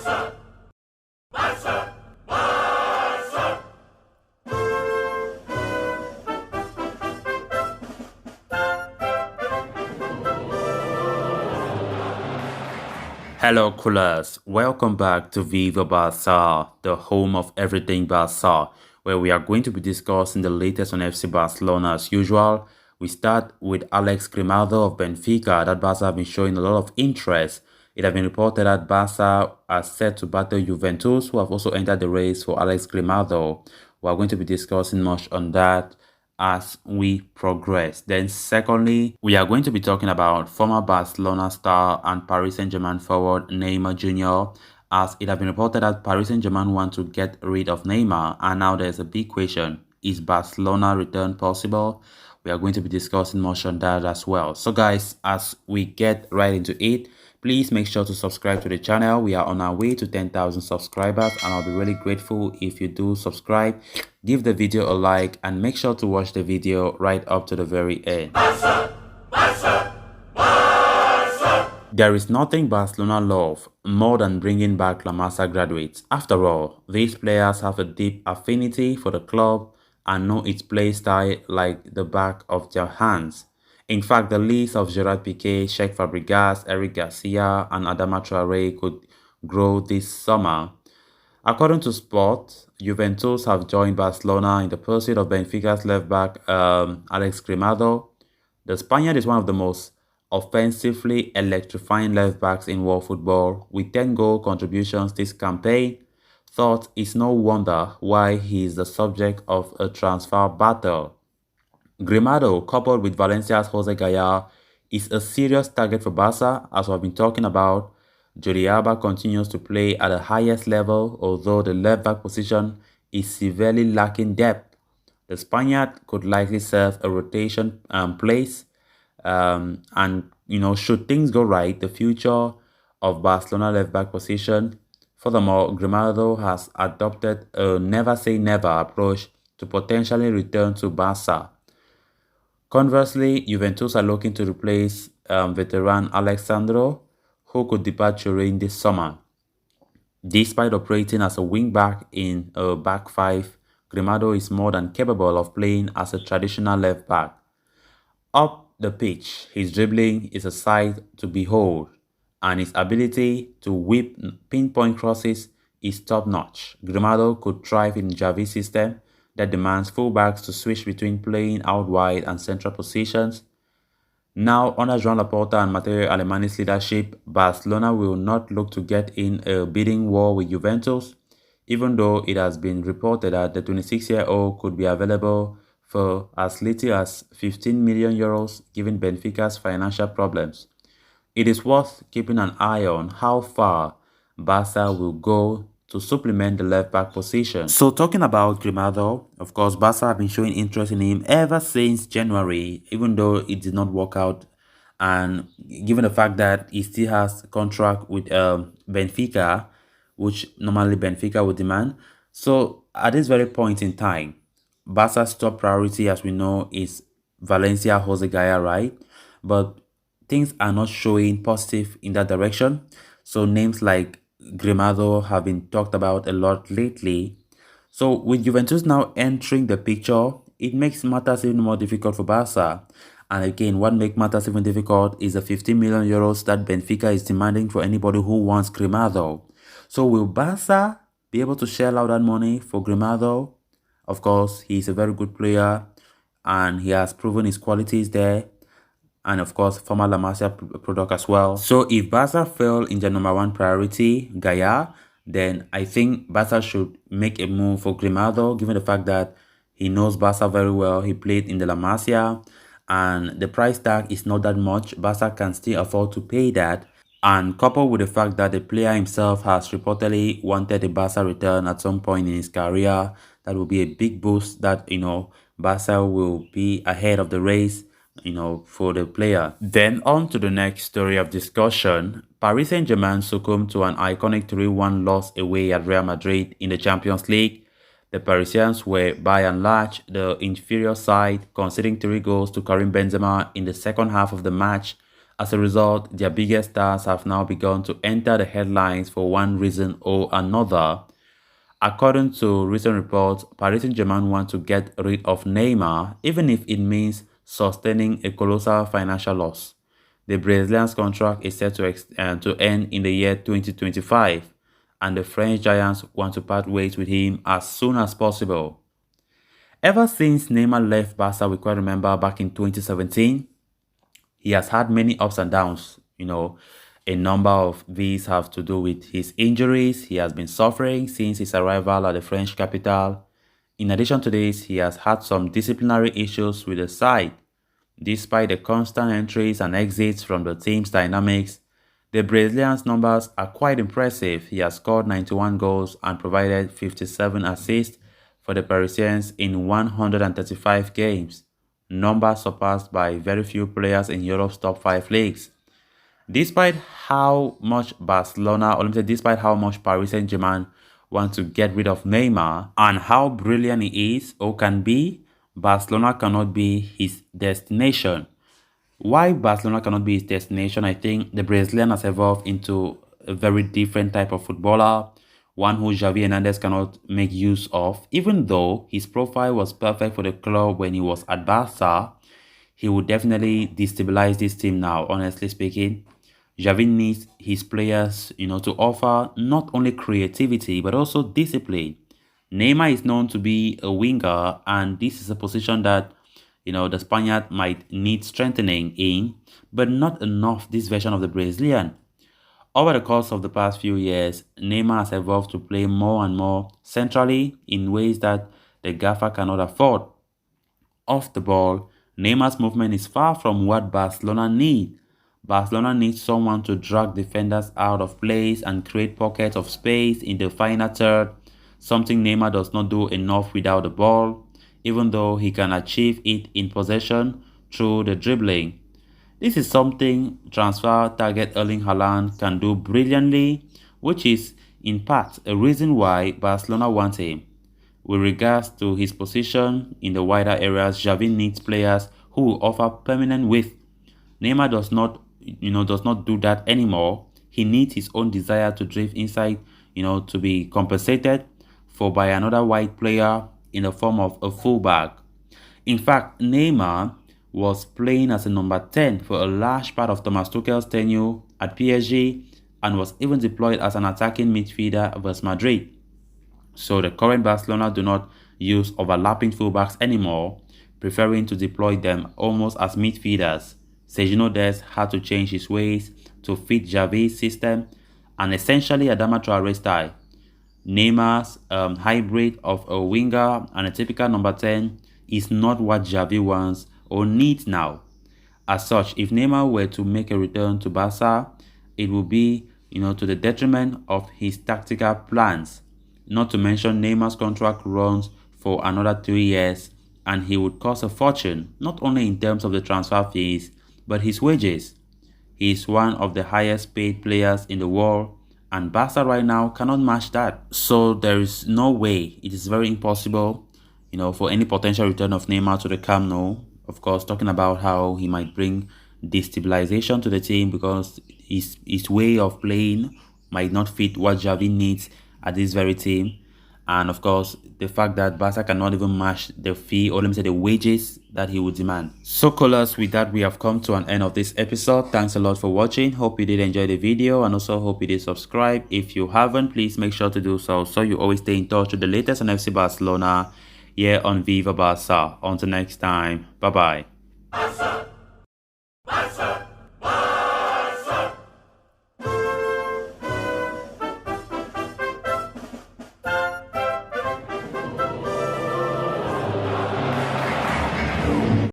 Hello, coolers. Welcome back to Viva Barca, the home of everything Barca, where we are going to be discussing the latest on FC Barcelona as usual. We start with Alex Grimaldo of Benfica, that Barca have been showing a lot of interest. It has been reported that Barca are set to battle Juventus, who have also entered the race for Alex Grimaldo. We are going to be discussing much on that as we progress. Then secondly, we are going to be talking about former Barcelona star and Paris Saint-Germain forward Neymar Jr. as it has been reported that Paris Saint-Germain want to get rid of Neymar, and now there's a big question. Is Barcelona return possible? We are going to be discussing much on that as well. So guys, as we get right into it, please make sure to subscribe to the channel. We are on our way to 10,000 subscribers and I'll be really grateful if you do subscribe. Give the video a like and make sure to watch the video right up to the very end. Barca, Barca, Barca. There is nothing Barcelona love more than bringing back La Masia graduates. After all, these players have a deep affinity for the club and know its play style like the back of their hands. In fact, the list of Gerard Piqué, Sheikh Fabregas, Eric Garcia, and Adama Traoré could grow this summer. According to Sport, Juventus have joined Barcelona in the pursuit of Benfica's left-back Alex Grimaldo. The Spaniard is one of the most offensively electrifying left-backs in world football, with 10 goal contributions this campaign. Thought it's no wonder why he is the subject of a transfer battle. Grimaldo, coupled with Valencia's Jose Gaya, is a serious target for Barca, as we've been talking about. Jordi Alba continues to play at the highest level, although the left-back position is severely lacking depth. The Spaniard could likely serve a rotation place, and should things go right, the future of Barcelona left-back position. Furthermore, Grimaldo has adopted a never-say-never approach to potentially return to Barca. Conversely, Juventus are looking to replace veteran Alexandro, who could depart Turin this summer. Despite operating as a wing-back in a back five, Grimaldo is more than capable of playing as a traditional left-back. Up the pitch, his dribbling is a sight to behold, and his ability to whip pinpoint crosses is top-notch. Grimaldo could thrive in Xavi's system that demands fullbacks to switch between playing out wide and central positions. Now, under Joan Laporta and Matteo Alemani's leadership, Barcelona will not look to get in a bidding war with Juventus, even though it has been reported that the 26-year-old could be available for as little as 15 million euros given Benfica's financial problems. It is worth keeping an eye on how far Barca will go to supplement the left-back position. So talking about Grimaldo, of course, Barca have been showing interest in him ever since January, even though it did not work out. And given the fact that he still has a contract with Benfica, which normally Benfica would demand. So at this very point in time, Barca's top priority, as we know, is Valencia Jose Gaya, right? But things are not showing positive in that direction. So names like Grimaldo have been talked about a lot lately. So with Juventus now entering the picture, it makes matters even more difficult for Barca. And again, what makes matters even difficult is the 15 million euros that Benfica is demanding for anybody who wants Grimaldo. So will Barca be able to shell out that money for Grimaldo? Of course, he's a very good player and he has proven his qualities there. And of course, former La Masia product as well. So if Barca fell in the number one priority, Gaya, then I think Barca should make a move for Grimaldo, given the fact that he knows Barca very well. He played in the La Masia, and the price tag is not that much. Barca can still afford to pay that. And coupled with the fact that the player himself has reportedly wanted a Barca return at some point in his career, that will be a big boost that, Barca will be ahead of the race, for the player. Then on to the next story of discussion. Paris Saint-Germain succumbed to an iconic 3-1 loss away at Real Madrid in the Champions League. The Parisians were by and large the inferior side, conceding 3 goals to Karim Benzema in the second half of the match As a result, their biggest stars have now begun to enter the headlines for one reason or another. According to recent reports, Paris Saint-Germain want to get rid of Neymar, even if it means sustaining a colossal financial loss. The Brazilian's contract is set to end in the year 2025, and the French Giants want to part ways with him as soon as possible. Ever since Neymar left Barca, we quite remember back in 2017, he has had many ups and downs. A number of these have to do with his injuries he has been suffering since his arrival at the French capital. In addition to this, he has had some disciplinary issues with the side. Despite the constant entries and exits from the team's dynamics, the Brazilian's numbers are quite impressive. He has scored 91 goals and provided 57 assists for the Parisians in 135 games, numbers surpassed by very few players in Europe's top 5 leagues. Despite how much Barcelona, or let me say, despite how much Paris Saint-Germain want to get rid of Neymar and how brilliant he is or can be, Barcelona cannot be his destination. Why Barcelona cannot be his destination? I think the Brazilian has evolved into a very different type of footballer, one who Xavi Hernandez cannot make use of. Even though his profile was perfect for the club when he was at Barca, he would definitely destabilize this team now, honestly speaking. Xavi needs his players, to offer not only creativity but also discipline. Neymar is known to be a winger, and this is a position that the Spaniard might need strengthening in, but not enough this version of the Brazilian. Over the course of the past few years, Neymar has evolved to play more and more centrally in ways that the Gaffer cannot afford. Off the ball, Neymar's movement is far from what Barcelona need. Barcelona needs someone to drag defenders out of place and create pockets of space in the final third, something Neymar does not do enough without the ball, even though he can achieve it in possession through the dribbling. This is something transfer target Erling Haaland can do brilliantly, which is in part a reason why Barcelona wants him. With regards to his position in the wider areas, Xavi needs players who will offer permanent width. Neymar does not do that anymore. He needs his own desire to drift inside, to be compensated for by another wide player in the form of a fullback. In fact, Neymar was playing as a number 10 for a large part of Thomas Tuchel's tenure at PSG and was even deployed as an attacking midfielder versus Madrid. So the current Barcelona do not use overlapping fullbacks anymore, preferring to deploy them almost as midfielders. Sergio Dest had to change his ways to fit Xavi's system and essentially Adama Traore style. Neymar's hybrid of a winger and a typical number 10 is not what Xavi wants or needs now. As such, if Neymar were to make a return to Barca, it would be, to the detriment of his tactical plans. Not to mention Neymar's contract runs for another 3 years and he would cost a fortune, not only in terms of the transfer fees, but his wages. He is one of the highest paid players in the world and Barca right now cannot match that. So there is no way, it is very impossible, for any potential return of Neymar to the Camp Nou. Of course, talking about how he might bring destabilization to the team because his way of playing might not fit what Xavi needs at this very team. And of course, the fact that Barca cannot even match the fee, or let me say the wages that he would demand. So callers, with that, we have come to an end of this episode. Thanks a lot for watching. Hope you did enjoy the video and also hope you did subscribe. If you haven't, please make sure to do so you always stay in touch with the latest on FC Barcelona here on Viva Barca. Until next time, bye-bye.